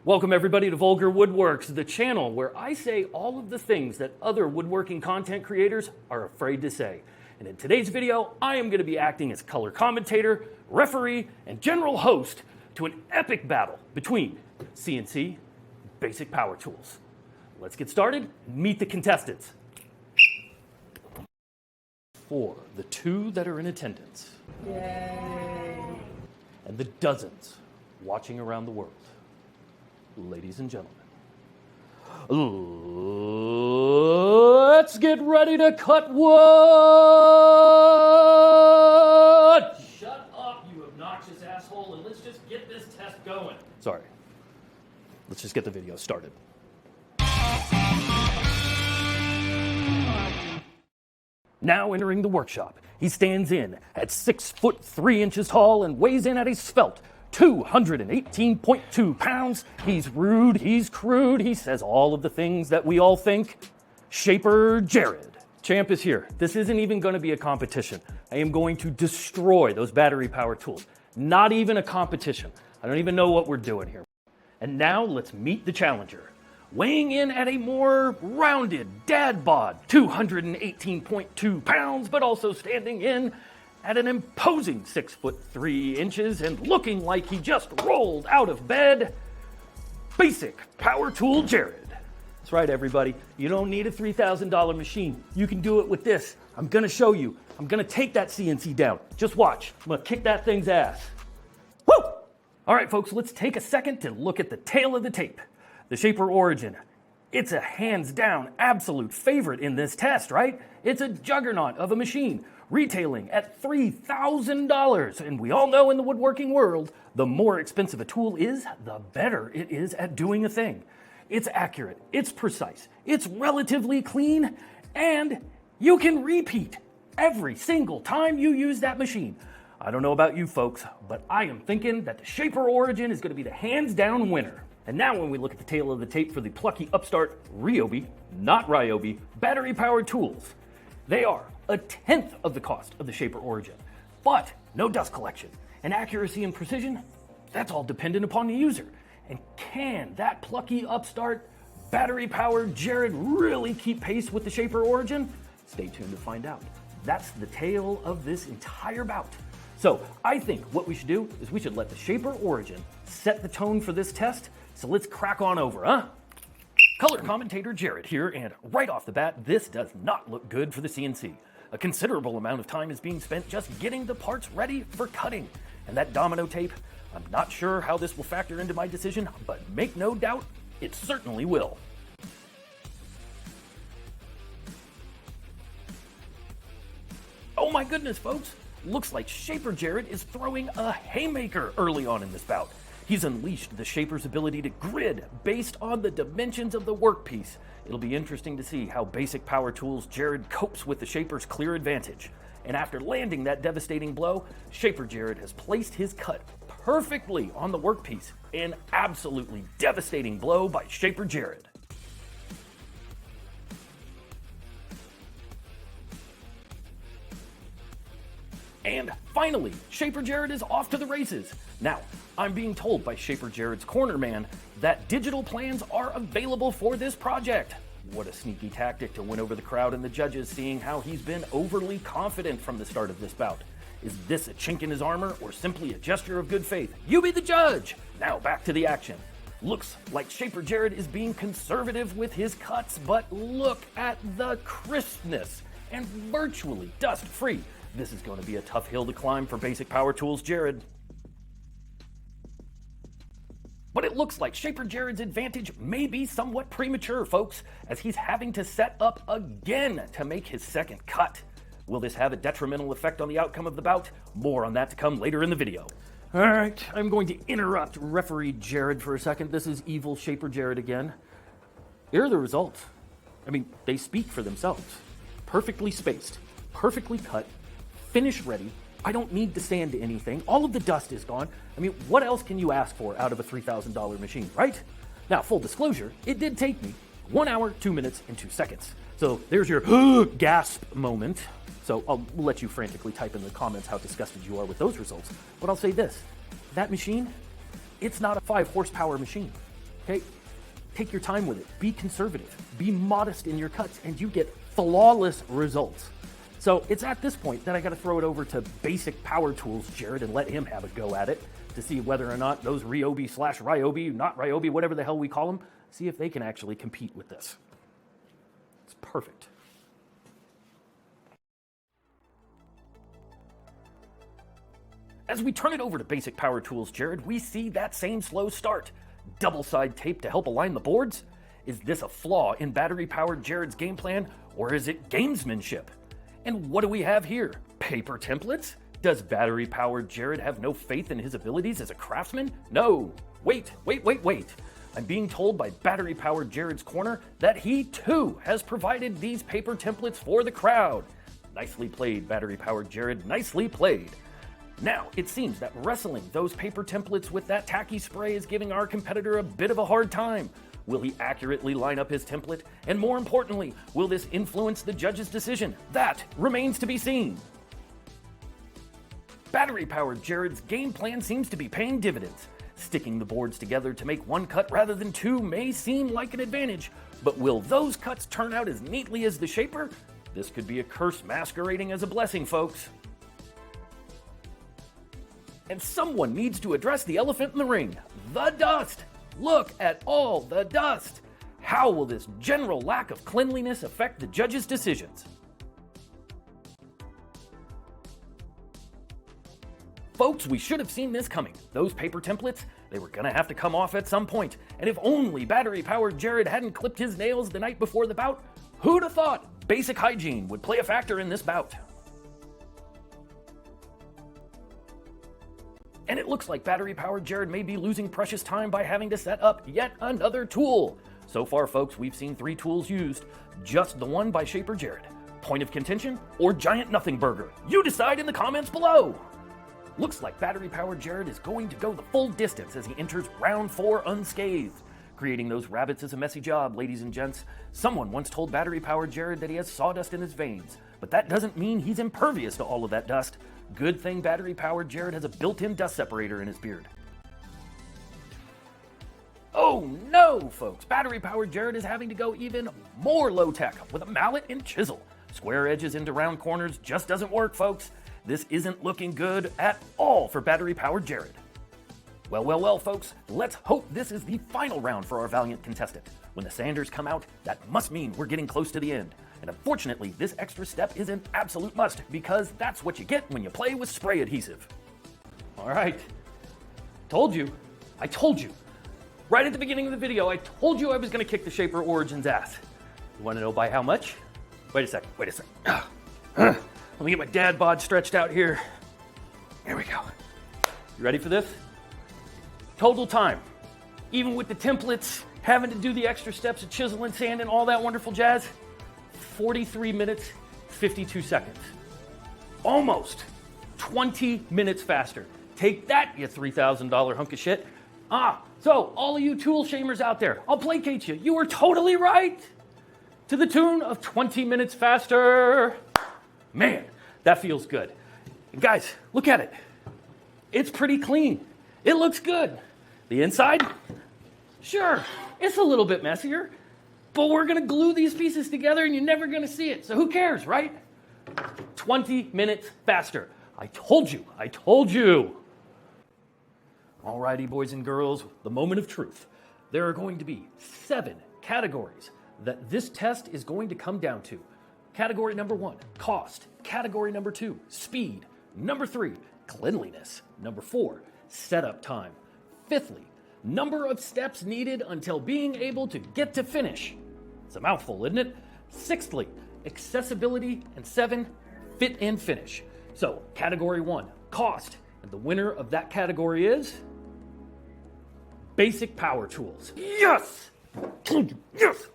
Welcome everybody to Vulgar Woodworks, the channel where I say all of the things that other woodworking content creators are afraid to say. And in today's video, I am going to be acting as color commentator, referee, and general host to an epic battle between CNC and Basic Power Tools. Let's get started and meet the contestants. For the two that are in attendance. Yay. And the dozens watching around the world. Ladies and gentlemen, let's get ready to cut wood! Shut up, you obnoxious asshole, and let's just get this test going. Sorry. Let's just get the video started. Now entering the workshop, he stands in at 6'3" tall and weighs in at a svelte 218.2 pounds. He's rude, he's crude, he says all of the things that we all think. Shaper Jared. Champ is here. This isn't even going to be a competition. I am going to destroy those battery power tools. Not even a competition. I don't even know what we're doing here. And now let's meet the challenger. Weighing in at a more rounded dad bod, 218.2 pounds, but also standing in at an imposing 6'3" and looking like he just rolled out of bed, Basic Power Tool Jared. That's right, everybody. You don't need a $3,000 machine. You can do it with this. I'm gonna show you. I'm gonna take that CNC down. Just watch. I'm gonna kick that thing's ass. Woo! All right, folks, let's take a second to look at the tail of the tape. The Shaper Origin. It's a hands down absolute favorite in this test, right? It's a juggernaut of a machine, retailing at $3,000. And we all know in the woodworking world, the more expensive a tool is, the better it is at doing a thing. It's accurate, it's precise, it's relatively clean, and you can repeat every single time you use that machine. I don't know about you folks, but I am thinking that the Shaper Origin is going to be the hands down winner. And now when we look at the tail of the tape for the plucky upstart Ryobi, not Ryobi, battery powered tools, they are a tenth of the cost of the Shaper Origin, but no dust collection. And accuracy and precision, that's all dependent upon the user. And can that plucky upstart battery powered Jared really keep pace with the Shaper Origin? Stay tuned to find out. That's the tale of this entire bout. So I think what we should do is we should let the Shaper Origin set the tone for this test. So let's crack on over, huh? Color commentator Jared here, and right off the bat, this does not look good for the CNC. A considerable amount of time is being spent just getting the parts ready for cutting. And that domino tape, I'm not sure how this will factor into my decision, but make no doubt, it certainly will. Oh my goodness, folks. Looks like Shaper Jared is throwing a haymaker early on in this bout. He's unleashed the Shaper's ability to grid based on the dimensions of the workpiece. It'll be interesting to see how Basic Power Tools Jared copes with the Shaper's clear advantage. And after landing that devastating blow, Shaper Jared has placed his cut perfectly on the workpiece. An absolutely devastating blow by Shaper Jared. And finally, Shaper Jared is off to the races. Now, I'm being told by Shaper Jared's corner man that digital plans are available for this project. What a sneaky tactic to win over the crowd and the judges, seeing how he's been overly confident from the start of this bout. Is this a chink in his armor or simply a gesture of good faith? You be the judge! Now back to the action. Looks like Shaper Jared is being conservative with his cuts, but look at the crispness and virtually dust-free. This is going to be a tough hill to climb for Basic Power Tools Jared. But it looks like Shaper Jared's advantage may be somewhat premature, folks, as he's having to set up again to make his second cut. Will this have a detrimental effect on the outcome of the bout? More on that to come later in the video. All right, I'm going to interrupt referee Jared for a second. This is evil Shaper Jared again. Here are the results. I mean, they speak for themselves. Perfectly spaced, perfectly cut, finish ready. I don't need to sand anything. All of the dust is gone. I mean, what else can you ask for out of a $3,000 machine, right? Now, full disclosure, it did take me 1 hour, 2 minutes, and 2 seconds. So there's your gasp moment. So I'll let you frantically type in the comments how disgusted you are with those results. But I'll say this, that machine, it's not a 5 horsepower machine. Okay? Take your time with it. Be conservative. Be modest in your cuts, and you get flawless results. So it's at this point that I got to throw it over to Basic Power Tools, Jared, and let him have a go at it to see whether or not those Ryobi/Ryobi, not Ryobi, whatever the hell we call them, see if they can actually compete with this. It's perfect. As we turn it over to Basic Power Tools, Jared, we see that same slow start. Double-side tape to help align the boards? Is this a flaw in battery-powered Jared's game plan, or is it gamesmanship? And what do we have here? Paper templates? Does battery-powered Jared have no faith in his abilities as a craftsman? No. Wait. I'm being told by battery-powered Jared's corner that he too has provided these paper templates for the crowd. Nicely played, battery-powered Jared, nicely played. Now, it seems that wrestling those paper templates with that tacky spray is giving our competitor a bit of a hard time. Will he accurately line up his template? And more importantly, will this influence the judge's decision? That remains to be seen. Battery-powered Jared's game plan seems to be paying dividends. Sticking the boards together to make one cut rather than two may seem like an advantage, but will those cuts turn out as neatly as the shaper? This could be a curse masquerading as a blessing, folks. And someone needs to address the elephant in the ring, the dust. Look at all the dust. How will this general lack of cleanliness affect the judge's decisions? Folks, we should have seen this coming. Those paper templates, they were gonna have to come off at some point. And if only battery-powered Jared hadn't clipped his nails the night before the bout, who'd have thought basic hygiene would play a factor in this bout? And it looks like battery-powered Jared may be losing precious time by having to set up yet another tool. So far, folks, we've seen 3 tools used. Just the one by Shaper Jared. Point of contention or giant nothing burger? You decide in the comments below. Looks like battery-powered Jared is going to go the full distance as he enters round 4 unscathed. Creating those rabbits is a messy job, ladies and gents. Someone once told battery-powered Jared that he has sawdust in his veins, but that doesn't mean he's impervious to all of that dust. Good thing battery-powered Jared has a built-in dust separator in his beard. Oh no, folks! Battery-powered Jared is having to go even more low-tech with a mallet and chisel. Square edges into round corners just doesn't work, folks. This isn't looking good at all for battery-powered Jared. Well, folks, let's hope this is the final round for our valiant contestant. When the sanders come out, that must mean we're getting close to the end. And unfortunately, this extra step is an absolute must because that's what you get when you play with spray adhesive. All right, told you. Right at the beginning of the video, I told you I was gonna kick the Shaper Origins ass. You wanna know by how much? Wait a second. Let me get my dad bod stretched out here. Here we go. You ready for this? Total time, even with the templates, having to do the extra steps of chisel and sand and all that wonderful jazz, 43 minutes, 52 seconds. Almost 20 minutes faster. Take that, you $3,000 hunk of shit. So all of you tool shamers out there, I'll placate you. You were totally right. To the tune of 20 minutes faster. Man, that feels good. And guys, look at it. It's pretty clean. It looks good. The inside, sure, it's a little bit messier, but we're gonna glue these pieces together and you're never gonna see it. So who cares, right? 20 minutes faster. I told you. Alrighty, boys and girls, the moment of truth. There are going to be 7 categories that this test is going to come down to. Category number 1, cost. Category number 2, speed. Number 3, cleanliness. Number 4, setup time. 5thly, number of steps needed until being able to get to finish. It's a mouthful, isn't it? 6thly, accessibility. And 7, fit and finish. So, category 1, cost. And the winner of that category is Basic Power Tools. Yes! Yes!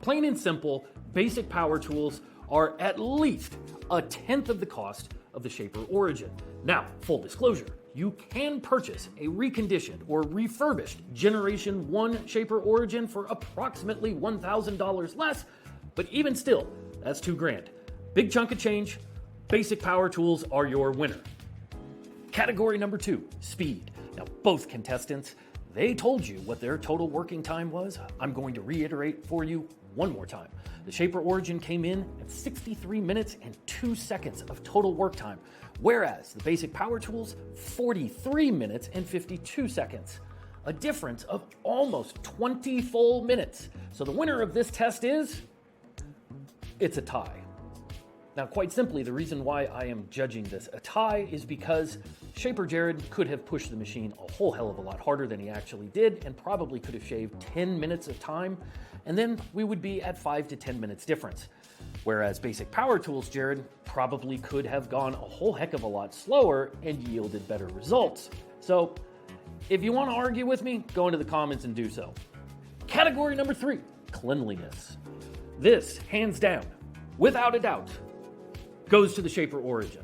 Plain and simple, Basic Power Tools are at least 1/10 of the cost of the Shaper Origin. Now, full disclosure, you can purchase a reconditioned or refurbished Generation 1 Shaper Origin for approximately $1,000 less, but even still, that's $2,000. Big chunk of change. Basic Power Tools are your winner. Category number 2, speed. Now, both contestants, they told you what their total working time was. I'm going to reiterate for you one more time. The Shaper Origin came in at 63 minutes and 2 seconds of total work time, whereas the Basic Power Tools, 43 minutes and 52 seconds. A difference of almost 20 full minutes. So the winner of this test is, it's a tie. Now, quite simply, the reason why I am judging this a tie is because Shaper Jared could have pushed the machine a whole hell of a lot harder than he actually did, and probably could have shaved 10 minutes of time, and then we would be at 5 to 10 minutes difference. Whereas Basic Power Tools Jared probably could have gone a whole heck of a lot slower and yielded better results. So, if you want to argue with me, go into the comments and do so. Category number 3, cleanliness. This, hands down, without a doubt, goes to the Shaper Origin.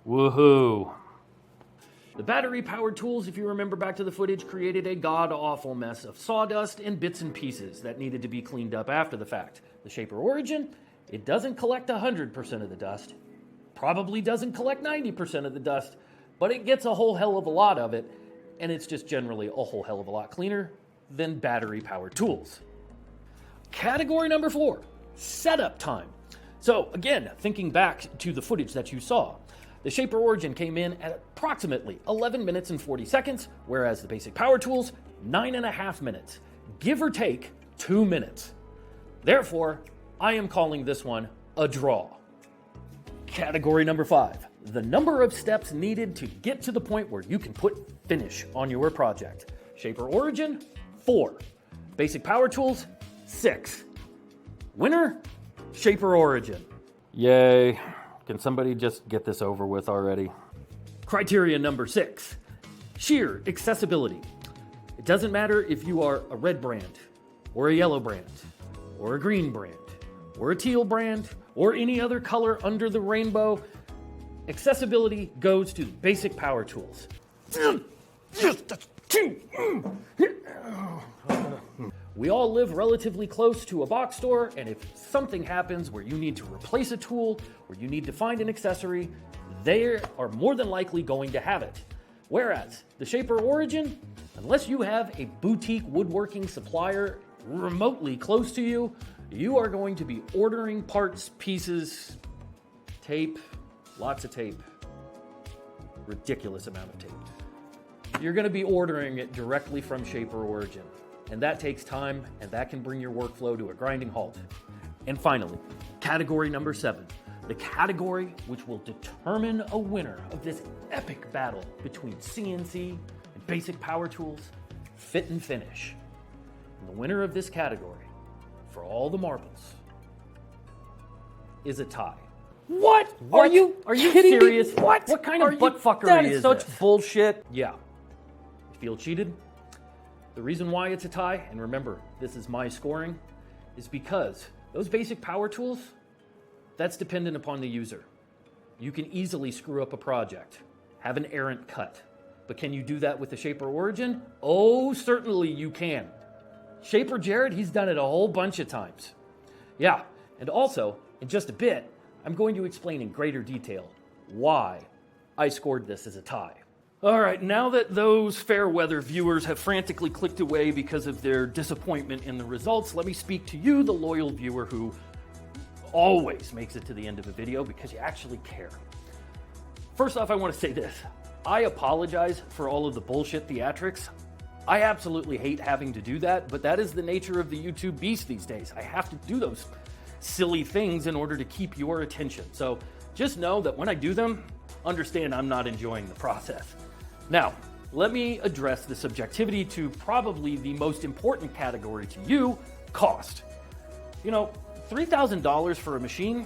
Woohoo. The battery-powered tools, if you remember back to the footage, created a god-awful mess of sawdust and bits and pieces that needed to be cleaned up after the fact. The Shaper Origin, it doesn't collect 100% of the dust, probably doesn't collect 90% of the dust, but it gets a whole hell of a lot of it, and it's just generally a whole hell of a lot cleaner than battery-powered tools. Category number 4, setup time. So again, thinking back to the footage that you saw, the Shaper Origin came in at approximately 11 minutes and 40 seconds, whereas the Basic Power Tools, 9.5 minutes, give or take 2 minutes. Therefore, I am calling this one a draw. Category number 5, the number of steps needed to get to the point where you can put finish on your project. Shaper Origin, 4. Basic Power Tools, 6. Winner, Shaper Origin. Yay. Can somebody just get this over with already? Criteria number 6, sheer accessibility. It doesn't matter if you are a red brand, or a yellow brand, or a green brand, or a teal brand, or any other color under the rainbow. Accessibility goes to Basic Power Tools. We all live relatively close to a box store, and if something happens where you need to replace a tool, or you need to find an accessory, they are more than likely going to have it. Whereas the Shaper Origin, unless you have a boutique woodworking supplier remotely close to you, you are going to be ordering parts, pieces, tape, lots of tape, ridiculous amount of tape. You're going to be ordering it directly from Shaper Origin. And that takes time, and that can bring your workflow to a grinding halt. And finally, category number 7, the category which will determine a winner of this epic battle between CNC and Basic Power Tools, fit and finish. And the winner of this category, for all the marbles, is a tie. What? Are Are you you serious? Me? What? What kind of buttfuckery That is is such this? bullshit. Yeah. You feel cheated? The reason why it's a tie, and remember, this is my scoring, is because those Basic Power Tools, that's dependent upon the user. You can easily screw up a project, have an errant cut. But can you do that with the Shaper Origin? Oh, certainly you can. Shaper Jared, he's done it a whole bunch of times. Yeah, and also, in just a bit, I'm going to explain in greater detail why I scored this as a tie. All right, now that those fair weather viewers have frantically clicked away because of their disappointment in the results, let me speak to you, the loyal viewer who always makes it to the end of a video because you actually care. First off, I want to say this. I apologize for all of the bullshit theatrics. I absolutely hate having to do that, but that is the nature of the YouTube beast these days. I have to do those silly things in order to keep your attention. So just know that when I do them, understand I'm not enjoying the process. Now, let me address the subjectivity to probably the most important category to you, cost. You know, $3,000 for a machine,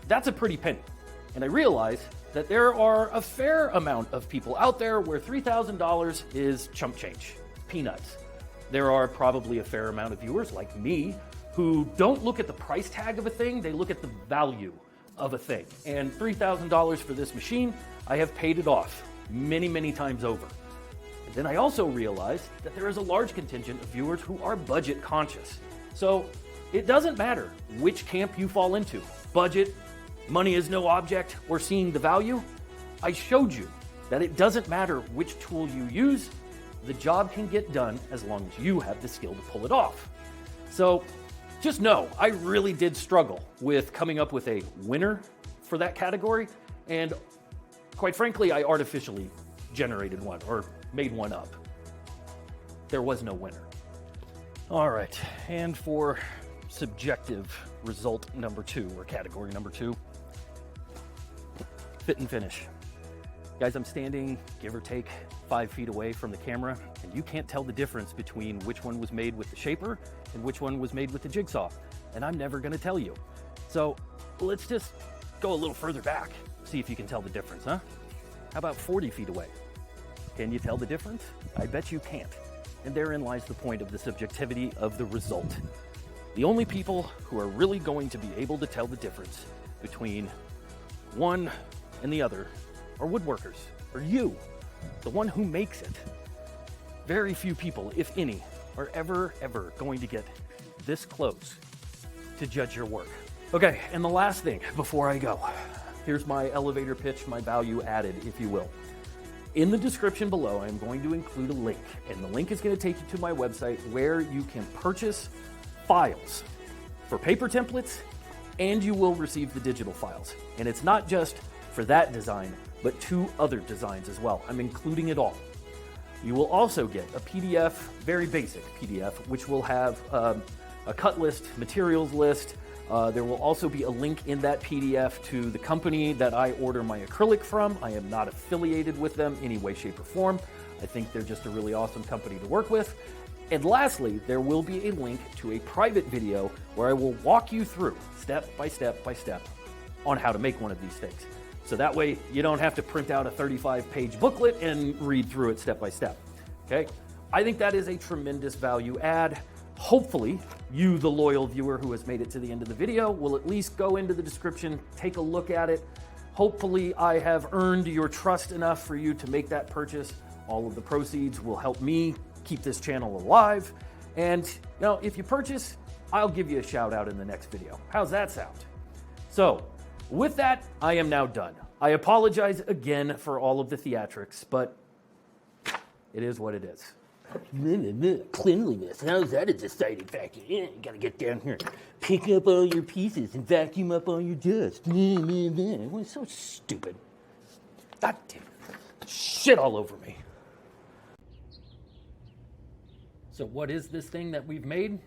that's a pretty penny. And I realize that there are a fair amount of people out there where $3,000 is chump change, peanuts. There are probably a fair amount of viewers like me who don't look at the price tag of a thing, they look at the value of a thing. And $3,000 for this machine, I have paid it off many, many times over. And then I also realized that there is a large contingent of viewers who are budget conscious. So it doesn't matter which camp you fall into, budget, money is no object, or seeing the value. I showed you that it doesn't matter which tool you use, the job can get done as long as you have the skill to pull it off. So just know, I really did struggle with coming up with a winner for that category, and quite frankly, I artificially generated one or made one up. There was no winner. All right, and for subjective result number 2, or category number 2, fit and finish. Guys, I'm standing, give or take, 5 feet away from the camera, and you can't tell the difference between which one was made with the shaper and which one was made with the jigsaw, and I'm never gonna tell you. So let's just go a little further back, see if you can tell the difference, huh? How about 40 feet away? Can you tell the difference? I bet you can't. And therein lies the point of the subjectivity of the result. The only people who are really going to be able to tell the difference between one and the other are woodworkers, or you, the one who makes it. Very few people, if any, are ever going to get this close to judge your work. Okay, and the last thing before I go, here's my elevator pitch, my value added, if you will. In the description below, I'm going to include a link, and the link is going to take you to my website where you can purchase files for paper templates, and you will receive the digital files. And it's not just for that design, but 2 other designs as well. I'm including it all. You will also get a PDF, very basic PDF, which will have a cut list, materials list. There will also be a link in that PDF to the company that I order my acrylic from. I am not affiliated with them any way, shape, or form. I think they're just a really awesome company to work with. And lastly, there will be a link to a private video where I will walk you through step by step by step on how to make one of these things. So that way you don't have to print out a 35-page booklet and read through it step by step, okay? I think that is a tremendous value add. Hopefully, you, the loyal viewer who has made it to the end of the video, will at least go into the description, take a look at it. Hopefully, I have earned your trust enough for you to make that purchase. All of the proceeds will help me keep this channel alive. And you know, if you purchase, I'll give you a shout out in the next video. How's that sound? So, with that, I am now done. I apologize again for all of the theatrics, but it is what it is. Cleanliness, how's that a deciding factor? Yeah, you gotta get down here, pick up all your pieces and vacuum up all your dust. Well, it's so stupid. God damn it. Shit all over me. So what is this thing that we've made?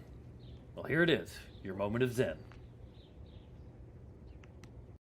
Well, here it is, your moment of zen.